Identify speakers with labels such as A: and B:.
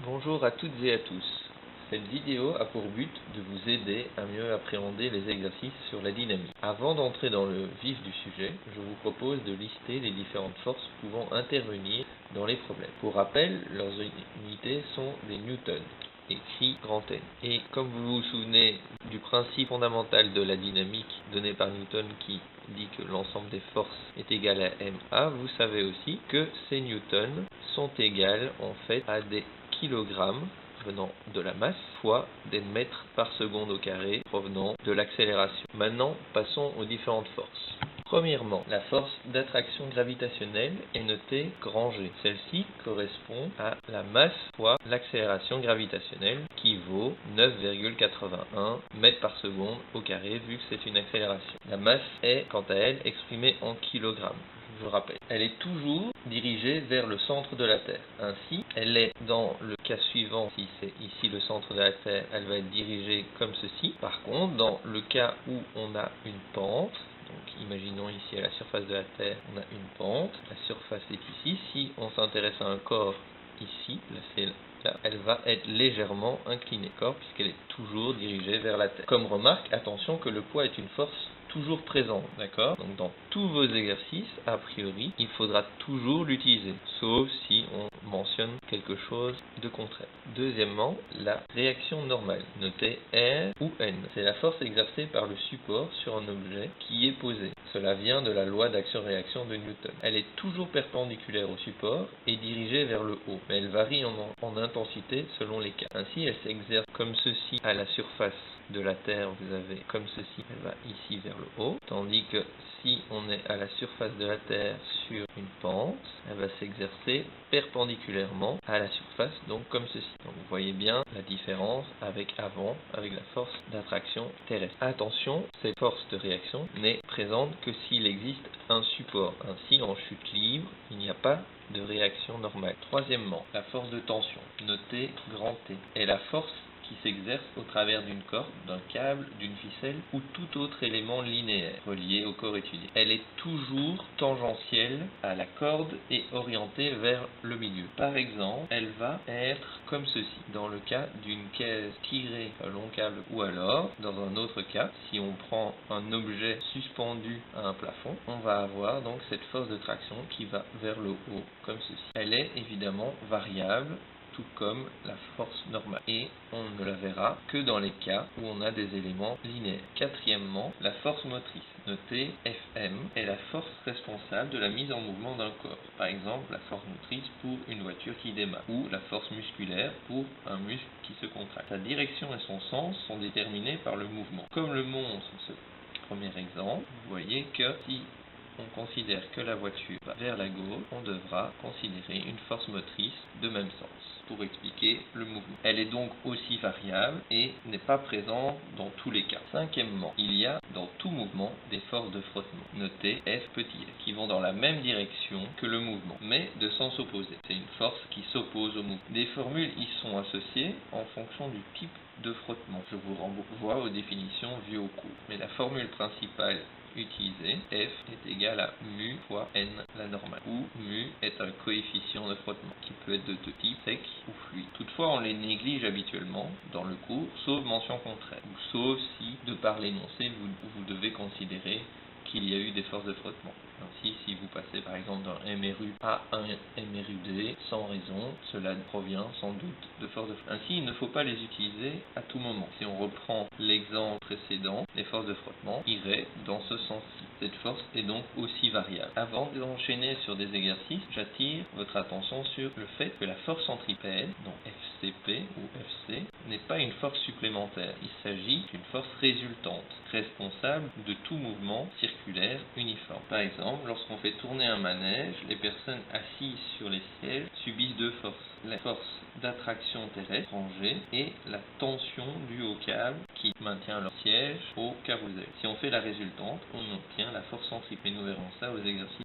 A: Bonjour à toutes et à tous. Cette vidéo a pour but de vous aider à mieux appréhender les exercices sur la dynamique. Avant d'entrer dans le vif du sujet, je vous propose de lister les différentes forces pouvant intervenir dans les problèmes. Pour rappel, leurs unités sont des newtons, écrit grand N. Et comme vous vous souvenez du principe fondamental de la dynamique donné par Newton qui dit que l'ensemble des forces est égal à ma, vous savez aussi que ces newtons sont égales en fait à des kilogrammes venant de la masse fois des mètres par seconde au carré provenant de l'accélération. Maintenant, passons aux différentes forces. Premièrement, la force d'attraction gravitationnelle est notée grand G. Celle-ci correspond à la masse fois l'accélération gravitationnelle qui vaut 9,81 mètres par seconde au carré vu que c'est une accélération. La masse est quant à elle exprimée en kilogrammes. Je vous rappelle, elle est toujours dirigée vers le centre de la Terre. Ainsi, elle est dans le cas suivant, si c'est ici le centre de la Terre, elle va être dirigée comme ceci. Par contre, dans le cas où on a une pente, donc imaginons ici à la surface de la Terre, on a une pente, la surface est ici. Si on s'intéresse à un corps ici, là, elle va être légèrement inclinée, puisqu'elle est toujours dirigée vers la Terre. Comme remarque, attention que le poids est une force toujours présente, d'accord? Donc dans tous vos exercices, a priori, il faudra toujours l'utiliser, sauf si on mentionne quelque chose de contraire. Deuxièmement, la réaction normale, notée R ou N. C'est la force exercée par le support sur un objet qui est posé. Cela vient de la loi d'action-réaction de Newton. Elle est toujours perpendiculaire au support et dirigée vers le haut, mais elle varie en intensité selon les cas. Ainsi, elle s'exerce comme ceci à la surface de la Terre, vous avez comme ceci, elle va ici vers le haut, tandis que si on est à la surface de la Terre sur une pente, elle va s'exercer perpendiculairement à la surface, donc comme ceci. Donc vous voyez bien la différence avec la force d'attraction terrestre. Attention, cette force de réaction n'est présente que s'il existe un support. Ainsi, en chute libre, il n'y a pas de réaction normale. Troisièmement, la force de tension, notée grand T, est la force qui s'exerce au travers d'une corde, d'un câble, d'une ficelle ou tout autre élément linéaire relié au corps étudié. Elle est toujours tangentielle à la corde et orientée vers le milieu. Par exemple, elle va être comme ceci, dans le cas d'une caisse tirée à un long câble, ou alors, dans un autre cas, si on prend un objet suspendu à un plafond, on va avoir donc cette force de traction qui va vers le haut, comme ceci. Elle est évidemment variable, tout comme la force normale. Et on ne la verra que dans les cas où on a des éléments linéaires. Quatrièmement, la force motrice, notée Fm, est la force responsable de la mise en mouvement d'un corps. Par exemple, la force motrice pour une voiture qui démarre, ou la force musculaire pour un muscle qui se contracte. Sa direction et son sens sont déterminés par le mouvement. Comme le montre ce premier exemple, vous voyez que si on considère que la voiture va vers la gauche, on devra considérer une force motrice de même sens pour expliquer le mouvement. Elle est donc aussi variable et n'est pas présente dans tous les cas. Cinquièmement, il y a dans tout mouvement des forces de frottement, notées F petit f, qui vont dans la même direction que le mouvement, mais de sens opposé. C'est une force qui s'oppose au mouvement. Des formules y sont associées en fonction du type de frottement. Je vous renvoie aux définitions vues au cours. Mais la formule principale utilisée, F est égal à mu fois n la normale, où mu est un coefficient de frottement qui peut être de deux types, sec ou fluide. Toutefois, on les néglige habituellement dans le cours, sauf mention contraire, ou sauf si, de par l'énoncé, vous devez considérer qu'il y a eu des forces de frottement. Ainsi, si vous passez par exemple d'un MRU à un MRUD sans raison, cela provient sans doute de forces de frottement. Ainsi, il ne faut pas les utiliser à tout moment. Si on reprend l'exemple précédent, les forces de frottement iraient dans ce sens-ci. Cette force est donc aussi variable. Avant d'enchaîner sur des exercices, j'attire votre attention sur le fait que la force centripète, donc FCP ou FC, n'est pas une force supplémentaire. Il s'agit d'une force résultante, responsable de tout mouvement circulaire uniforme. Par exemple, lorsqu'on fait tourner un manège, les personnes assises sur les sièges subissent deux forces. La force d'attraction terrestre, rangée, et la tension due au câble qui maintient leur siège au carrousel. Si on fait la résultante, on obtient la force centripète. Nous verrons ça aux exercices.